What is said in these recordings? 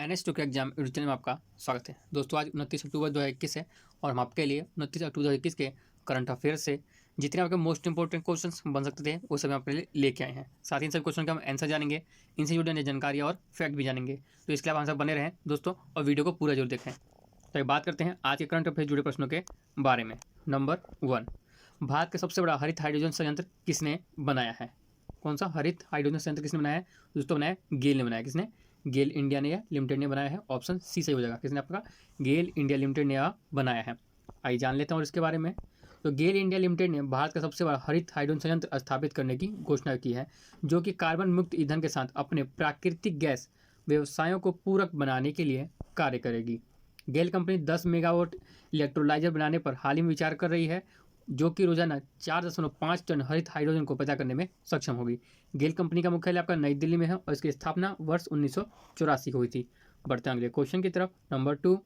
NS two के exam YouTube channel में आपका स्वागत है। दोस्तों आज 29 अक्टूबर 2021 है और हम आपके लिए 29 अक्टूबर 2021 के करंट अफेयर से जितने आपके मोस्ट इंपॉर्टेंट क्वेश्चंस बन सकते थे वो सब हम आपके लिए लेके आए हैं। साथ ही इन सब क्वेश्चन का हम आंसर जानेंगे, इनसे जुड़े जानकारी और फैक्ट भी जानेंगे। तो इसके लिए आप आंसर बने रहें दोस्तों और वीडियो को पूरा जरूर देखें। तो एक बात करते हैं आज के करंट अफेयर जुड़े प्रश्नों के बारे में। नंबर 1, भारत का सबसे बड़ा हरित हाइड्रोजन संयंत्र किसने बनाया है? कौन सा हरित हाइड्रोजन संयंत्र किसने बनाया है? दोस्तों बनाया गेल ने बनाया। किसने? गेल इंडिया ने या लिमिटेड ने बनाया है। ऑप्शन सी सही हो जाएगा। किसने? आपका गेल इंडिया लिमिटेड ने बनाया है। आइए जान लेते हैं और इसके बारे में। तो गेल इंडिया लिमिटेड ने भारत का सबसे बड़ा हरित हाइड्रोजन संयंत्र स्थापित करने की घोषणा की है, जो कि कार्बन मुक्त ईंधन के साथ अपने प्राकृतिक गैस व्यवसायों को पूरक बनाने के लिए कार्य करेगी। गेल कंपनी 10 मेगावाट इलेक्ट्रोलाइजर बनाने पर हाल ही में विचार कर रही है, जो कि रोजाना 4.5 टन हरित हाइड्रोजन को पैदा करने में सक्षम होगी। गेल कंपनी का मुख्यालय आपका नई दिल्ली में है और इसकी स्थापना वर्ष 1984 को हुई थी। बढ़ते हैं अगले क्वेश्चन की तरफ। नंबर 2,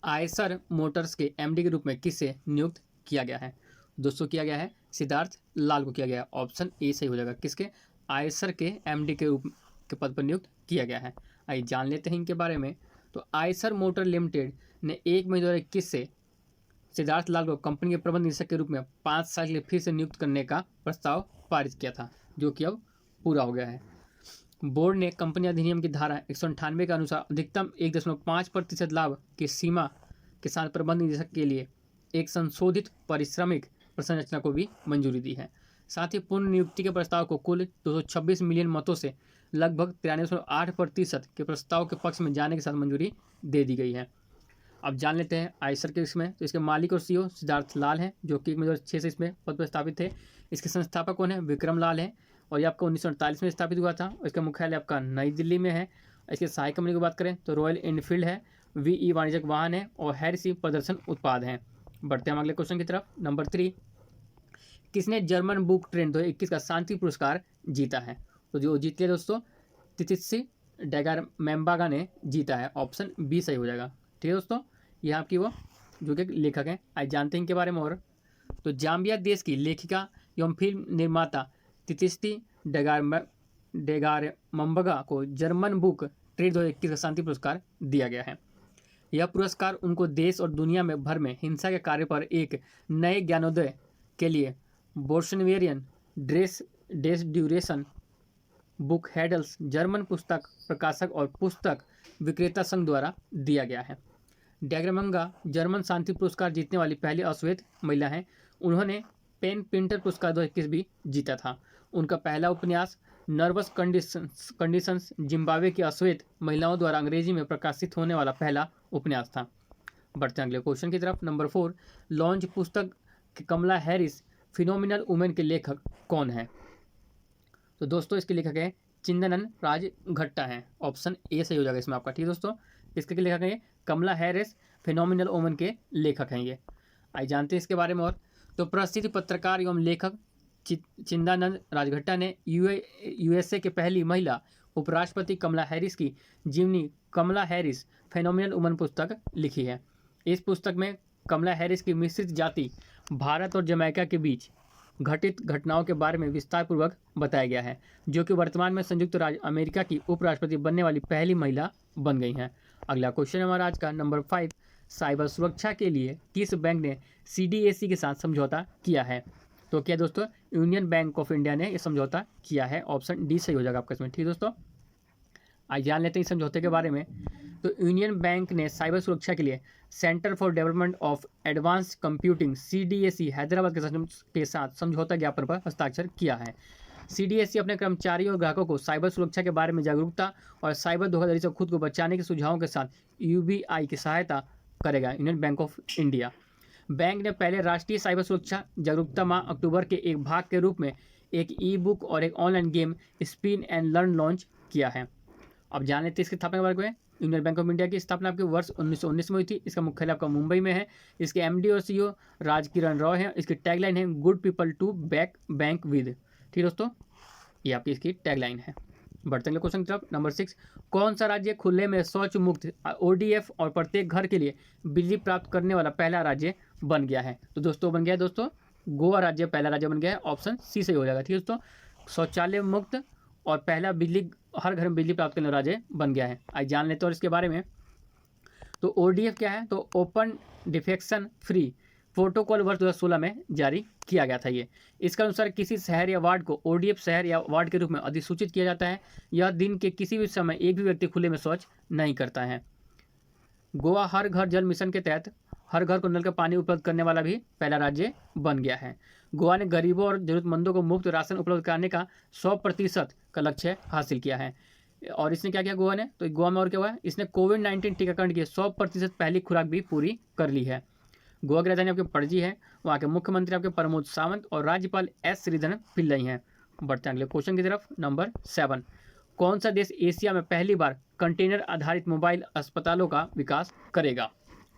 आयसर मोटर्स के एमडी के रूप में किसे नियुक्त किया गया है? दोस्तों किया गया है सिद्धार्थ लाल को किया गया है। ऑप्शन ए सही हो जाएगा। किसके? आयसर के एमडी के रूप के पद पर नियुक्त किया गया है। आइए जान लेते हैं इनके बारे में। तो आयसर मोटर लिमिटेड ने 1 मई 2021 से सिद्धार्थ लाल को कंपनी के प्रबंध निदेशक के रूप में 5 साल के लिए फिर से नियुक्त करने का प्रस्ताव पारित किया था, जो कि अब पूरा हो गया है। बोर्ड ने कंपनी अधिनियम की धारा 198 के अनुसार अधिकतम 1.5% लाभ की सीमा के साथ प्रबंध निदेशक के लिए एक संशोधित पारिश्रमिक संरचना को भी मंजूरी दी है। साथ ही पूर्ण नियुक्ति के प्रस्ताव को कुल 226 मिलियन मतों से लगभग 93.8% के प्रस्ताव के पक्ष में जाने के साथ मंजूरी दे दी गई है। अब जान लेते हैं आयसर के इसमें। तो इसके मालिक और सीईओ सिद्धार्थ लाल हैं, जो कि 2006 से इसमें पद पर स्थापित थे। इसके संस्थापक कौन है? विक्रम लाल हैं और ये आपका 1948 में स्थापित हुआ था। इसका मुख्यालय आपका नई दिल्ली में है। इसके सहायक कंपनी की बात करें तो रॉयल एनफील्ड है, वीई वाणिज्यिक वाहन है और हैरिस प्रदर्शन उत्पाद हैं। बढ़ते हैं अगले क्वेश्चन की तरफ। नंबर 3, किसने जर्मन बुक ट्रेंड 2021 का शांति पुरस्कार जीता है? तो जो जीत लिया दोस्तों तितिस्सी डेगारमेम्बागा ने जीता है। ऑप्शन बी सही हो जाएगा। ठीक है दोस्तों, यह आपकी वो जो कि लेखक हैं। आज जानते हैं इनके बारे में। और तो जाम्बिया देश की लेखिका एवं फिल्म निर्माता तितिस्सी डेगारमेम्बागा को जर्मन बुक ट्रेड 2021 का शांति पुरस्कार दिया गया है। यह पुरस्कार उनको देश और दुनिया में भर में हिंसा के कार्य पर एक नए ज्ञानोदय के लिए बोल्शेवियन डेस ड्यूरेशन बुक हैंडल्स जर्मन पुस्तक प्रकाशक और पुस्तक विक्रेता संघ द्वारा दिया गया है। डेगारमेम्बागा जर्मन शांति पुरस्कार जीतने वाली पहली अश्वेत महिला हैं। उन्होंने पेन प्रिंटर पुरस्कार 2021 भी जीता था। उनका पहला उपन्यास नर्वस कंडीशंस जिम्बाब्वे की अश्वेत महिलाओं द्वारा अंग्रेजी में प्रकाशित होने वाला पहला उपन्यास था। बढ़ते हैं अगले क्वेश्चन की तरफ। नंबर 4, लॉन्च पुस्तक के कमला हैरिस फिनोमिनल वुमेन के लेखक कौन है? तो दोस्तों इसके लेखक है चिंदनन राजघट्टा हैं। ऑप्शन ए सही हो जाएगा इसमें आपका। ठीक है दोस्तों, इसके लेखक हैं कमला हैरिस फिनोमिनल वुमेन के लेखक हैं ये। आइए जानते हैं इसके बारे में। और तो प्रसिद्ध पत्रकार एवं लेखक चिंदानंद राजघट्टा ने यूएसए के पहली महिला उपराष्ट्रपति कमला हैरिस की जीवनी कमला हैरिस फिनोमिनल वुमन पुस्तक लिखी है। इस पुस्तक में कमला हैरिस की मिश्रित जाति भारत और जमैका के बीच घटित घटनाओं के बारे में विस्तारपूर्वक बताया गया है, जो कि वर्तमान में संयुक्त राज्य अमेरिका की उपराष्ट्रपति बनने वाली पहली महिला बन गई हैं। अगला क्वेश्चन हमारा आज का नंबर 5, साइबर सुरक्षा के लिए किस बैंक ने सीडीएसी के साथ समझौता किया है? तो क्या दोस्तों यूनियन बैंक ऑफ इंडिया ने यह समझौता किया है। ऑप्शन डी सही हो जाएगा आपका इसमें। ठीक दोस्तों, आज जान लेते हैं इस समझौते के बारे में। तो यूनियन बैंक ने साइबर सुरक्षा के लिए centre for development of advanced computing CDAC Hyderabad के साथ समझौता ज्ञापन पर हस्ताक्षर किया है। सीडीएससी अपने कर्मचारियों और ग्राहकों को साइबर सुरक्षा के बारे में जागरूकता और साइबर धोखाधड़ी से खुद को बचाने के सुझावों के साथ यूबीआई की सहायता करेगा। Union bank of India bank ने पहले राष्ट्रीय साइबर सुरक्षा जागरूकता माह अक्टूबर के एक भाग के रूप में एक ई बुक और एक online game spin and learn launch किया है। अब जान लेते हैं इसकी स्थापना के बारे में। यूनियन बैंक ऑफ इंडिया की स्थापना आपके वर्ष 1919 में हुई थी। इसका मुख्यालय आपका मुंबई में है। इसके एमडी और सीईओ राजकिरण राव हैं। इसकी टैगलाइन है good people to bank with. ठीक दोस्तों, ये आपकी इसकी टैगलाइन है। बढ़ते हैं क्वेश्चन की तरफ। नंबर 6, कौन सा राज्य खुले में शौच मुक्त ओडीएफ और प्रत्येक घर के लिए बिजली प्राप्त करने वाला पहला राज्य बन गया है? तो दोस्तों बन गया है दोस्तों गोवा राज्य पहला राज्य बन गया है। ऑप्शन सी सही हो जाएगा। ठीक है दोस्तों, शौचालय मुक्त और पहला बिजली हर घर में बिजली प्राप्त करने वाला राज्य बन गया है। आज जान लेते हैं और इसके बारे में। तो ODF क्या है, तो ओपन डिफेक्शन फ्री प्रोटोकॉल वर्ष 2016 में जारी किया गया था। ये इसके अनुसार किसी शहर या वार्ड को ODF शहर या वार्ड के रूप में अधिसूचित किया जाता है। यह दिन के किसी भी समय एक भी व्यक्ति खुले में शौच नहीं करता है। गोवा हर घर जल मिशन के तहत हर घर को नल का पानी उपलब्ध करने वाला भी पहला राज्य बन गया है। गोवा ने गरीबों और जरूरतमंदों को मुफ्त राशन उपलब्ध कराने का 100% का लक्ष्य हासिल किया है। और इसने क्या किया गोवा ने, तो गोवा में और क्या हुआ है, इसने कोविड-19 टीकाकरण की 100% पहली खुराक भी पूरी कर ली है। गोवा की राजधानी आपके पणजी है, वहाँ के मुख्यमंत्री आपके प्रमोद सावंत और राज्यपाल S श्रीधरन पिल्लई हैं। बढ़ते हैं अगले क्वेश्चन की तरफ। नंबर 7, कौन सा देश एशिया में पहली बार कंटेनर आधारित मोबाइल अस्पतालों का विकास करेगा?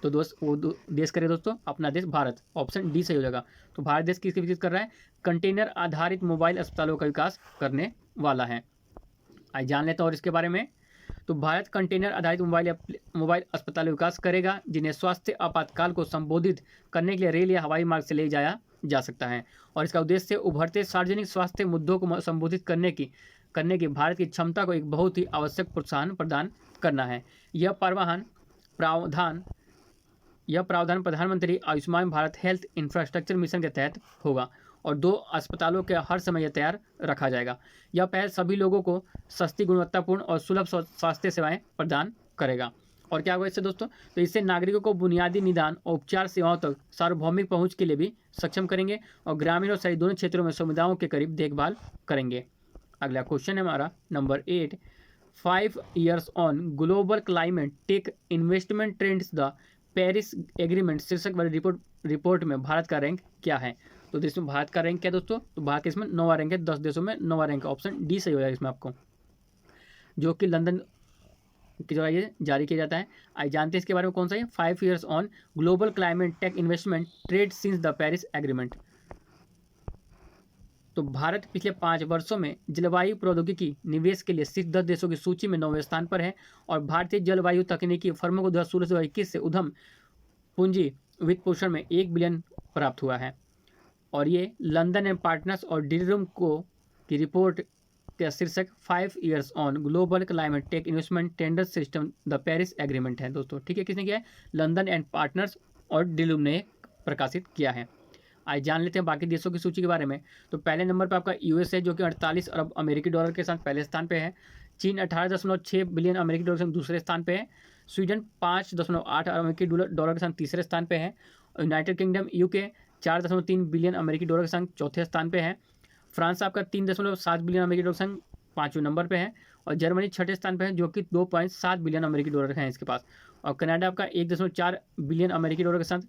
तो वो देश करे दोस्तों अपना देश भारत, ऑप्शन डी सही हो जाएगा। तो भारत देश किसकी विकसित कर रहा है, कंटेनर आधारित मोबाइल अस्पतालों का विकास करने वाला है। आज जान लेते हैं और इसके बारे में। तो भारत कंटेनर आधारित मोबाइल अस्पताल विकास करेगा, जिन्हें स्वास्थ्य आपातकाल को संबोधित करने के लिए रेल या हवाई मार्ग से ले जाया जा सकता है। और इसका उद्देश्य उभरते सार्वजनिक स्वास्थ्य मुद्दों को संबोधित करने की भारत की क्षमता को एक बहुत ही आवश्यक प्रोत्साहन प्रदान करना है। यह प्रावधान प्रधानमंत्री Ayushman Bharat health infrastructure mission के तहत होगा और 2 अस्पतालों के हर समय यह तैयार रखा जाएगा। यह पहल सभी लोगों को सस्ती, गुणवत्तापूर्ण और सुलभ स्वास्थ्य सेवाएं प्रदान करेगा। और क्या होगा इससे दोस्तों, तो इससे नागरिकों को बुनियादी निदान और उपचार सेवाओं तक सार्वभौमिक पहुंच के लिए भी सक्षम करेंगे और ग्रामीण और शहरी दोनों क्षेत्रों में समुदायों के करीब देखभाल करेंगे। अगला क्वेश्चन है हमारा number 8, 5 years on global climate tech investment trends the Paris agreement शीर्षक वाली रिपोर्ट में भारत का रैंक क्या है? तो इसमें भारत का रैंक क्या दोस्तों, तो भारत के इसमें 9वां रैंक है, 10 देशों में 9वां रैंक है। ऑप्शन डी सही हो जाएगा इसमें आपको, जो कि लंदन की जो ये जारी किया जाता है। आज जानते हैं इसके बारे में कौन सा है, 5 years on global climate tech investment trade since the Paris agreement. तो भारत पिछले 5 वर्षों में जलवायु प्रौद्योगिकी निवेश के लिए शीर्ष 10 देशों की सूची में 9वें स्थान पर है और भारतीय जलवायु तकनीकी फर्मों को 2016 से 2021 से उद्यम पूंजी वित्त पोषण में 1 बिलियन प्राप्त हुआ है। और ये लंदन एंड पार्टनर्स और डिलरूम को की रिपोर्ट का शीर्षक 5 years on global climate tech investment tender system the Paris agreement है दोस्तों। ठीक है, किसने किया है, लंदन एंड पार्टनर्स और डिलरूम ने प्रकाशित किया है। आज जान लेते हैं बाकी देशों की सूची के बारे में। तो पहले नंबर पर आपका US है, जो कि 48 अरब अमेरिकी डॉलर के साथ पहले स्थान पे है। चीन 18.6 बिलियन अमेरिकी डॉलर के साथ दूसरे स्थान पे है। स्वीडन 5.8 अरब अमेरिकी डॉलर के साथ तीसरे स्थान पे है। यूनाइटेड किंगडम UK 4.3 बिलियन अमेरिकी डॉलर के संग चौथे स्थान पे है। फ्रांस आपका 3.7 बिलियन अमेरिकी डॉलर के संग 5वें नंबर पे है। और जर्मनी 6ठे स्थान पे है, जो कि 2.7 बिलियन अमेरिकी डॉलर है इसके पास। और कनाडा आपका 1.4 बिलियन अमेरिकी डॉलर के साथ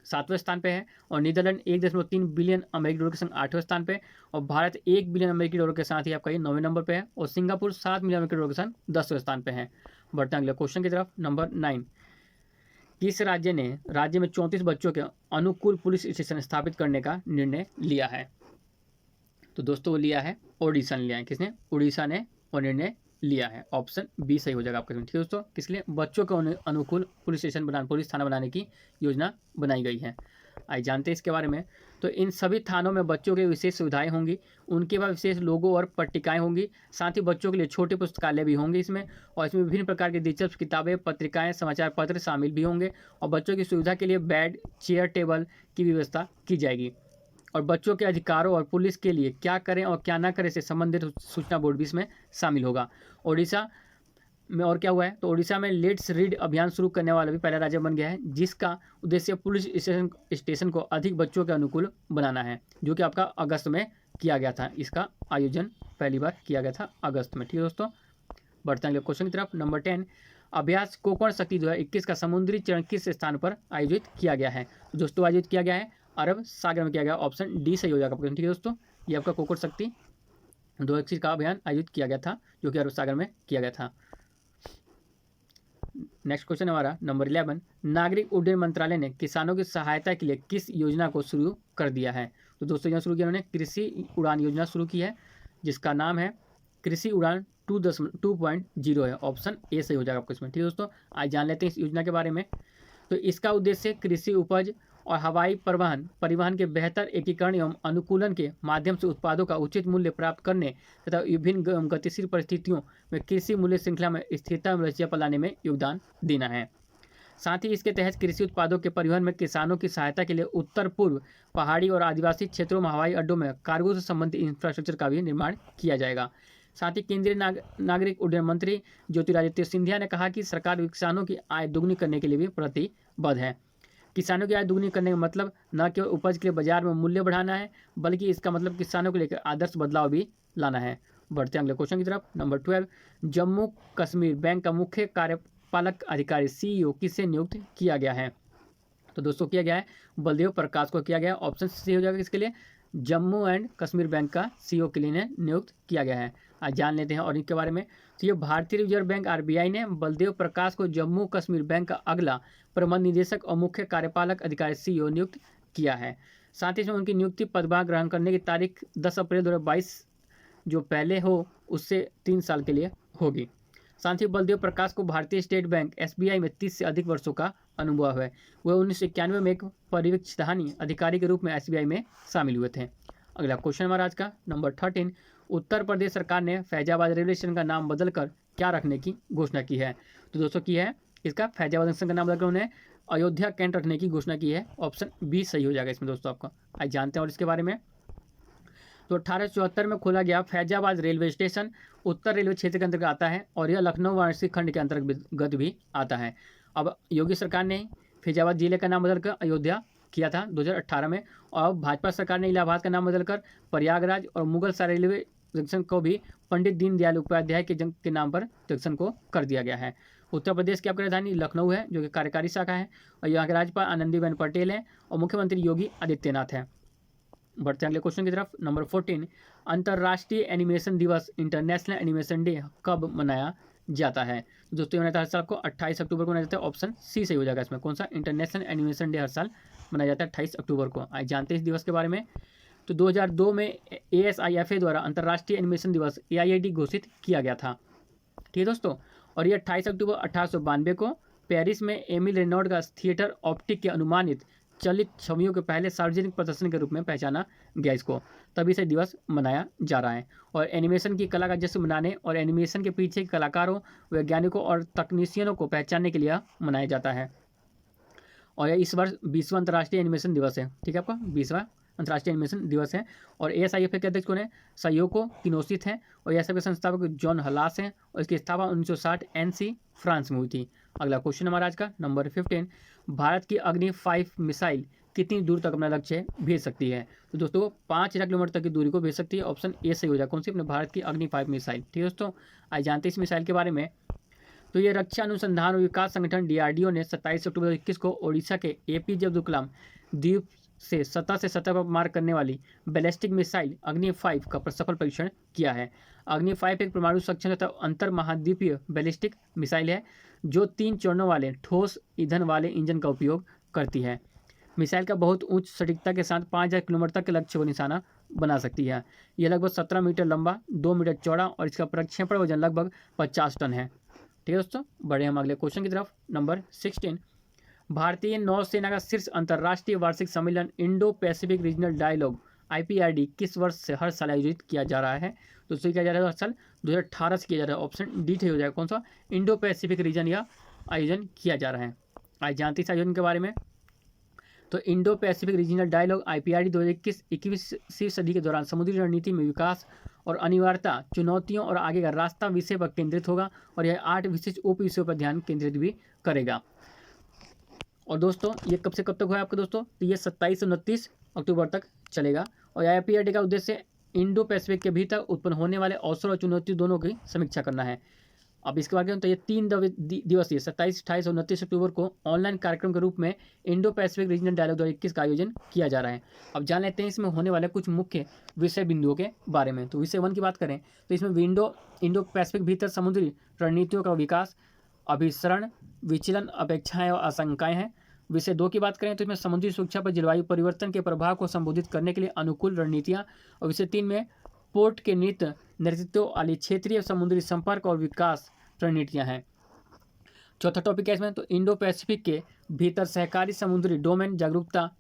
7वें स्थान पे है। और नीदरलैंड 1.3 बिलियन अमेरिकी डॉलर के संग 8वें स्थान पे। और भारत 1 बिलियन अमेरिकी डॉलर के साथ ही आपका ये 9वें नंबर पे है। और सिंगापुर 7 बिलियन अमेरिकी डॉलर के साथ 10वें स्थान पे है। बढ़ते हैं अगले क्वेश्चन की तरफ। नंबर 9, किस राज्य ने राज्य में 34 बच्चों के अनुकूल पुलिस स्टेशन स्थापित करने का निर्णय लिया है? तो दोस्तों वो लिया है ओडिशा ने लिया है। किसने? उड़ीसा ने वो निर्णय लिया है। ऑप्शन बी सही हो जाएगा आपका। ठीक है दोस्तों, किस लिए? बच्चों के अनुकूल पुलिस थाना बनाने की योजना बनाई गई है। आइए जानते हैं इसके बारे में। तो इन सभी थानों में बच्चों के विशेष सुविधाएं होंगी, उनके पास विशेष लोगो और पट्टिकाएं होंगी, साथ ही बच्चों के लिए छोटे पुस्तकालय भी होंगे इसमें। और इसमें विभिन्न प्रकार की दिलचस्प किताबें, पत्रिकाएं, समाचार पत्र शामिल भी होंगे। और बच्चों की सुविधा के लिए बेड, चेयर, टेबल की व्यवस्था की जाएगी। और बच्चों के अधिकारों और पुलिस के लिए क्या करें और क्या ना करें से संबंधित सूचना बोर्ड भी इसमें शामिल होगा। ओडिशा में और क्या हुआ है, तो ओडिशा में लेट्स रीड अभियान शुरू करने वाला भी पहला राज्य बन गया है, जिसका उद्देश्य पुलिस स्टेशन को अधिक बच्चों के अनुकूल बनाना है, जो कि आपका अगस्त में किया गया था। इसका आयोजन पहली बार किया गया था अगस्त में। ठीक है दोस्तों, बढ़ते हैं क्वेश्चन की तरफ। नंबर 10, अभ्यास कोकण शक्ति 2021 का समुद्री चरण किस स्थान पर आयोजित किया गया है? तो दोस्तों आयोजित किया गया है अरब सागर में किया गया। ऑप्शन डी सही हो जाएगा आपका। ठीक है दोस्तों, ये आपका कोकण शक्ति 2021 का अभियान आयोजित किया गया था, जो कि अरब सागर में किया गया था। नेक्स्ट क्वेश्चन हमारा नंबर 11, नागरिक उड्डयन मंत्रालय ने किसानों की सहायता के लिए किस योजना को शुरू कर दिया है? तो दोस्तों योजना शुरू किया उन्होंने कृषि उड़ान योजना शुरू की है, जिसका नाम है कृषि उड़ान 2.0 है। ऑप्शन ए सही हो जाएगा आपको इसमें। ठीक है दोस्तों, आज जान लेते हैं इस योजना के बारे में। तो इसका उद्देश्य कृषि उपज और हवाई परिवहन के बेहतर एकीकरण एवं अनुकूलन के माध्यम से उत्पादों का उचित मूल्य प्राप्त करने तथा विभिन्न गतिशील परिस्थितियों में कृषि मूल्य श्रृंखला में स्थिरता एवं लचीलापन लाने में योगदान देना है। साथ ही इसके तहत कृषि उत्पादों के परिवहन में किसानों की सहायता के लिए उत्तर पूर्व पहाड़ी और आदिवासी क्षेत्रों में हवाई अड्डों में कार्गो से संबंधित इंफ्रास्ट्रक्चर का भी निर्माण किया जाएगा। साथ ही केंद्रीय नागरिक उड्डयन मंत्री ज्योतिरादित्य सिंधिया ने कहा कि सरकार किसानों की आय दोगुनी करने के लिए भी प्रतिबद्ध है। किसानों की आय दोगुनी करने का मतलब न केवल उपज के लिए बाजार में मूल्य बढ़ाना है, बल्कि इसका मतलब किसानों को लेकर आदर्श बदलाव भी लाना है। बढ़ते हैं अगले क्वेश्चन की तरफ। नंबर 12, जम्मू कश्मीर बैंक का मुख्य कार्यपालक अधिकारी CEO किसे नियुक्त किया गया है? तो दोस्तों किया गया है बलदेव प्रकाश को किया गया है। ऑप्शन सी हो जाएगा इसके लिए, जम्मू एंड कश्मीर बैंक का CEO के लिए नियुक्त किया गया है। आज जान लेते हैं और इनके बारे में। तो ये भारतीय रिजर्व बैंक RBI ने बलदेव प्रकाश को जम्मू कश्मीर बैंक का अगला प्रबंध निदेशक और मुख्य कार्यपालक अधिकारी CEO नियुक्त किया है। साथ ही इसमें उनकी नियुक्ति पदभार ग्रहण करने की तारीख 10 अप्रैल 2022 जो पहले हो उससे 3 साल के लिए होगी। साथ ही बलदेव प्रकाश को भारतीय स्टेट बैंक SBI में 30 से अधिक वर्षों का अनुभव है। वह 1991 में एक परिवीक्षधानी अधिकारी के रूप में SBI में शामिल हुए थे। अगला क्वेश्चन हमारा आज का नंबर 13, उत्तर प्रदेश सरकार ने फैजाबाद रेलवे स्टेशन का नाम बदलकर क्या रखने की घोषणा की है? तो दोस्तों की है इसका फैजाबाद स्टेशन का नाम बदलकर उन्हें अयोध्या कैंट रखने की घोषणा की है। ऑप्शन बी सही हो जाएगा इसमें दोस्तों आपका। आज जानते हैं और इसके बारे में। तो 1874 में खोला गया फैजाबाद रेलवे स्टेशन उत्तर रेलवे क्षेत्र के अंतर्गत आता है और यह लखनऊ वाराणसी खंड के अंतर्गत भी आता है। अब योगी सरकार ने फैजाबाद जिले का नाम बदलकर अयोध्या किया था 2018 में, और भाजपा सरकार ने इलाहाबाद का नाम बदलकर प्रयागराज और मुगल सराय रेलवे जंक्शन को भी पंडित दीनदयाल उपाध्याय के नाम पर जंक्शन को कर दिया गया है। उत्तर प्रदेश की आपकी राजधानी लखनऊ है जो कि कार्यकारी शाखा है, और यहाँ के राज्यपाल आनंदीबेन पटेल हैं और मुख्यमंत्री योगी आदित्यनाथ हैं। बढ़ते हैं अगले क्वेश्चन की तरफ। नंबर 14, अंतर्राष्ट्रीय एनिमेशन दिवस इंटरनेशनल एनिमेशन डे कब मनाया जाता है? दोस्तों मनाया हर साल को 28 अक्टूबर को मनाया जाता है। ऑप्शन सी सही हो जाएगा इसमें। कौन सा इंटरनेशनल एनिमेशन डे हर साल मनाया जाता है 28 अक्टूबर को। आज जानते हैं इस दिवस के बारे में। तो 2002 में ASIFA द्वारा अंतर्राष्ट्रीय एनिमेशन दिवस AIAD घोषित किया गया था। ठीक है दोस्तों, और ये 28 अक्टूबर 1892 को पेरिस में एमिल रेनॉल्ड का थिएटर ऑप्टिक के अनुमानित चलित छवियों के पहले सार्वजनिक प्रदर्शन के रूप में पहचाना गया इसको, तभी से दिवस मनाया जा रहा है। और एनिमेशन की कला का जश्न मनाने और एनिमेशन के पीछे के कलाकारों, वैज्ञानिकों और तकनीशियनों को पहचानने के लिए मनाया जाता है। और इस वर्ष 20वां अंतर्राष्ट्रीय एनिमेशन दिवस है। ठीक है, आपका 20वां अंतर्राष्ट्रीय एनिमेशन दिवस है। और ASIFA के अध्यक्ष कौन है? सायोको किनोसित हैं, और ASIFA के संस्थापक जॉन हलास हैं, और इसकी स्थापना 1960 NC फ्रांस में हुई थी। अगला क्वेश्चन हमारा आज का नंबर 15, भारत की अग्नि 5 मिसाइल कितनी दूर तक अपना लक्ष्य भेज सकती है? तो दोस्तों 5000 किलोमीटर तक की दूरी को भेज सकती है। ऑप्शन ए सही हो जाएगा। कौन सी? अपने भारत की अग्नि 5 मिसाइल। ठीक है दोस्तों, आज जानते हैं इस मिसाइल के बारे में। तो ये रक्षा अनुसंधान और विकास संगठन DRDO ने 27 अक्टूबर 2021 को ओडिशा के APJ अब्दुल कलाम द्वीप से सतह पर मार करने वाली बैलिस्टिक मिसाइल अग्नि 5 का सफल परीक्षण किया है। अग्नि 5 एक परमाणु सक्षम तथा अंतर महाद्वीपीय बैलिस्टिक मिसाइल है जो 3 चरणों वाले ठोस ईंधन वाले इंजन का उपयोग करती है। मिसाइल का बहुत उच्च सटीकता के साथ 5000 किलोमीटर तक के लक्ष्य को निशाना बना सकती है। यह लगभग 17 मीटर लंबा, 2 मीटर चौड़ा और इसका प्रक्षेपण वजन लगभग 50 टन है। ठीक है दोस्तों, बढ़े हम अगले क्वेश्चन की तरफ। नंबर 16, भारतीय नौसेना का शीर्ष अंतर्राष्ट्रीय वार्षिक सम्मेलन Indo Pacific regional dialogue IPRD किस वर्ष से हर साल आयोजित किया जा रहा है? तो किया जा रहा है हर साल 2018 से किया जा रहा है। ऑप्शन डी हो जाएगा। कौन सा? इंडो पैसिफिक रीजन या आयोजन किया जा रहा है। आज जानते हैं इस आयोजन के बारे में। तो Indo Pacific regional dialogue IPRD 2021-21वीं सदी के दौरान समुद्री रणनीति में विकास और अनिवार्यता, चुनौतियों और आगे का रास्ता विषय पर केंद्रित होगा, और यह 8 विशिष्ट उप विषयों पर ध्यान केंद्रित भी करेगा। और दोस्तों ये कब से कब तक हुआ आपके दोस्तों? तो ये 27 से 29 अक्टूबर तक चलेगा। और IPRD का उद्देश्य इंडो पैसिफिक के भीतर उत्पन्न होने वाले अवसर और चुनौती दोनों की समीक्षा करना है। अब इसके बाद तो ये 3 दिवसीय 27, 28 और 29 अक्टूबर को ऑनलाइन कार्यक्रम के रूप में इंडो पैसिफिक रीजनल डायलॉग 2021 का आयोजन किया जा रहा है। अब जान लेते हैं इसमें होने वाले कुछ मुख्य विषय बिंदुओं के बारे में। तो विषय 1 की बात करें तो इसमें इंडो पैसिफिक भीतर समुद्री रणनीतियों का विकास, अभिसरण, विचलन, अपेक्षाएं और आशंकाएं हैं। विषय 2 की बात करें तो इसमें समुद्री सुरक्षा पर जलवायु परिवर्तन के प्रभाव को संबोधित करने के लिए अनुकूल रणनीतियां, और विषय 3 में पोर्ट के नेतृत्व वाली क्षेत्रीय समुद्री संपर्क और विकास रणनीतियां हैं। चौथा टॉपिक है इसमें, तो इंडो पैसिफिक के भीतर सहकारी समुद्री डोमेन जागरूकता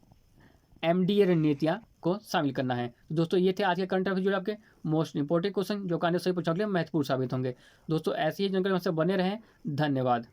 MDA रणनीतियाँ को शामिल करना है। तो दोस्तों ये थे आज के करंट अफेयर जो आपके मोस्ट इंपॉर्टेंट क्वेश्चन जो कि आने से सही पूछने के लिए महत्वपूर्ण साबित होंगे। दोस्तों ऐसी ही जानकारी हमसे बने रहें। धन्यवाद।